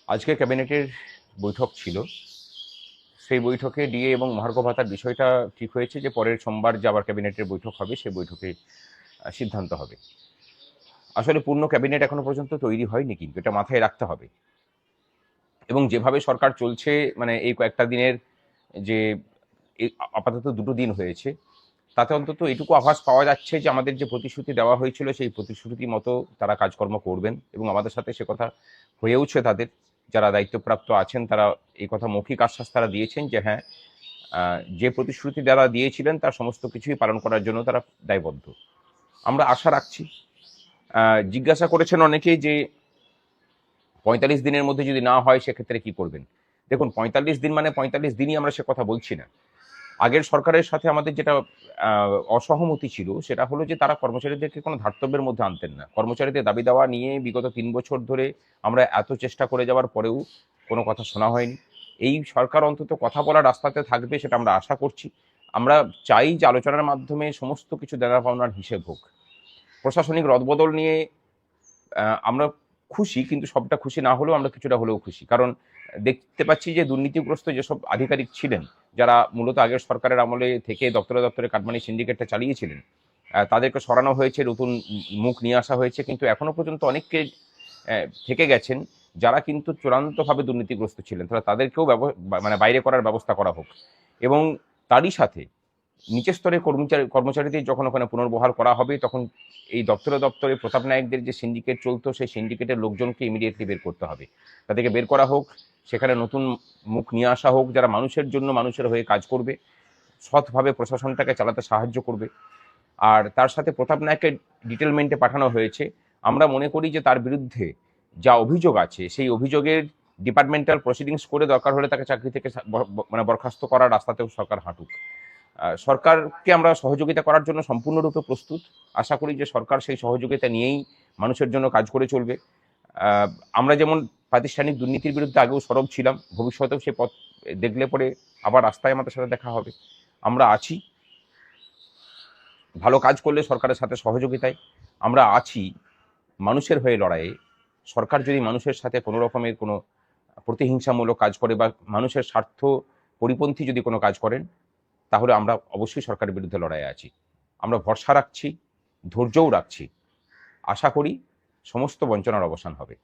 আজকে ক্যাবিনেটের বৈঠক ছিল। সেই বৈঠকে ডিএ এবং মহার্ঘ ভাতার বিষয়টা ঠিক হয়েছে যে পরের সোমবার যে আবার ক্যাবিনেটের বৈঠক হবে সেই বৈঠকে সিদ্ধান্ত হবে। আসলে পূর্ণ ক্যাবিনেট এখনো পর্যন্ত তৈরি হয়নি, কিন্তু এটা মাথায় রাখতে হবে। এবং যেভাবে সরকার চলছে, মানে এই কয়েকটা দিনের যে আপাতত 2টো দিন হয়েছে, তাতে অন্তত এটুকু আভাস পাওয়া যাচ্ছে যে আমাদের যে প্রতিশ্রুতি দেওয়া হয়েছিল সেই প্রতিশ্রুতি মতো তারা কাজকর্ম করবেন, এবং আমাদের সাথে সে কথা হয়েওছে। তাদের যারা দায়িত্বপ্রাপ্ত আছেন তারা এই কথা মৌখিক আশ্বাস তারা দিয়েছেন যে হ্যাঁ, যে প্রতিশ্রুতি যারা দিয়েছিলেন তার সমস্ত কিছুই পালন করার জন্য তারা দায়বদ্ধ। আমরা আশা রাখছি। জিজ্ঞাসা করেছেন অনেকেই যে 45 দিনের মধ্যে যদি না হয় সেক্ষেত্রে কি করবেন। দেখুন, 45 দিন মানে 45 দিনই আমরা সে কথা বলছি না। আগের সরকারের সাথে আমাদের যেটা অসহমতি ছিল সেটা হলো যে তারা কর্মচারীদেরকে কোনো ধার্তব্যের মধ্যে আনতেন না। কর্মচারীদের দাবি দাওয়া নিয়ে বিগত 3 বছর ধরে আমরা এত চেষ্টা করে যাওয়ার পরেও কোনো কথা শোনা হয়নি। এই সরকার অন্তত কথা বলার রাস্তাতে থাকবে, সেটা আমরা আশা করছি। আমরা চাই যে আলোচনার মাধ্যমে সমস্ত কিছু দেনা পাওনার হিসেব হোক। প্রশাসনিক রদবদল নিয়ে আমরা খুশি, কিন্তু সবটা খুশি না হলেও আমরা কিছুটা হলেও খুশি। কারণ দেখতে পাচ্ছি যে দুর্নীতিগ্রস্ত যেসব আধিকারিক ছিলেন, যারা মূলত আগের সরকারের আমলে থেকে দপ্তরে দপ্তরে কাটমানি সিন্ডিকেটটা চালিয়েছিলেন, তাদেরকে সরানো হয়েছে, নতুন মুখ নিয়ে আসা হয়েছে। কিন্তু এখনো পর্যন্ত অনেককে থেকে গেছেন যারা কিন্তু চূড়ান্তভাবে দুর্নীতিগ্রস্ত ছিলেন। তাদেরকেও মানে বাইরে করার ব্যবস্থা করা হোক। এবং তারই সাথে নিচের স্তরের কর্মচারীদের যখন ওখানে পুনর্বহাল করা হবে, তখন এই দপ্তরে দপ্তরে প্রতাপ নায়কদের যে সিন্ডিকেট চলতো সেই সিন্ডিকেটের লোকজনকে ইমিডিয়েটলি বের করতে হবে। তাদেরকে বের করা হোক, সেখানে নতুন মুখ নিয়ে আসা হোক যারা মানুষের জন্য মানুষের হয়ে কাজ করবে, সৎভাবে প্রশাসনটাকে চালাতে সাহায্য করবে। আর তার সাথে প্রতাপ নায়ককে ডিটেলমেন্টে পাঠানো হয়েছে। আমরা মনে করি যে তার বিরুদ্ধে যা অভিযোগ আছে সেই অভিযোগের ডিপার্টমেন্টাল প্রসিডিংস করে দরকার হলে তাকে চাকরি থেকে মানে বরখাস্ত করার রাস্তাতেও সরকার হাঁটুক। সরকারকে আমরা সহযোগিতা করার জন্য সম্পূর্ণরূপে প্রস্তুত। আশা করি যে সরকার সেই সহযোগিতা নিয়েই মানুষের জন্য কাজ করে চলবে। আমরা যেমন প্রাতিষ্ঠানিক দুর্নীতির বিরুদ্ধে আগেও সরব ছিলাম, ভবিষ্যতেও সে পথ দেখলে পরে আবার রাস্তায় আমাদের সাথে দেখা হবে। আমরা আছি ভালো কাজ করলে সরকারের সাথে সহযোগিতায়। আমরা আছি মানুষের হয়ে লড়াইয়ে। সরকার যদি মানুষের সাথে কোনো রকমের কোনো প্রতিহিংসামূলক কাজ করে বা মানুষের স্বার্থ পরিপন্থী যদি কোনো কাজ করেন, তাহলে আমরা অবশ্যই সরকারের বিরুদ্ধে লড়াইয়ে আছি। আমরা ভরসা রাখছি, ধৈর্যও রাখছি। আশা করি সমস্ত বঞ্চনার অবসান হবে।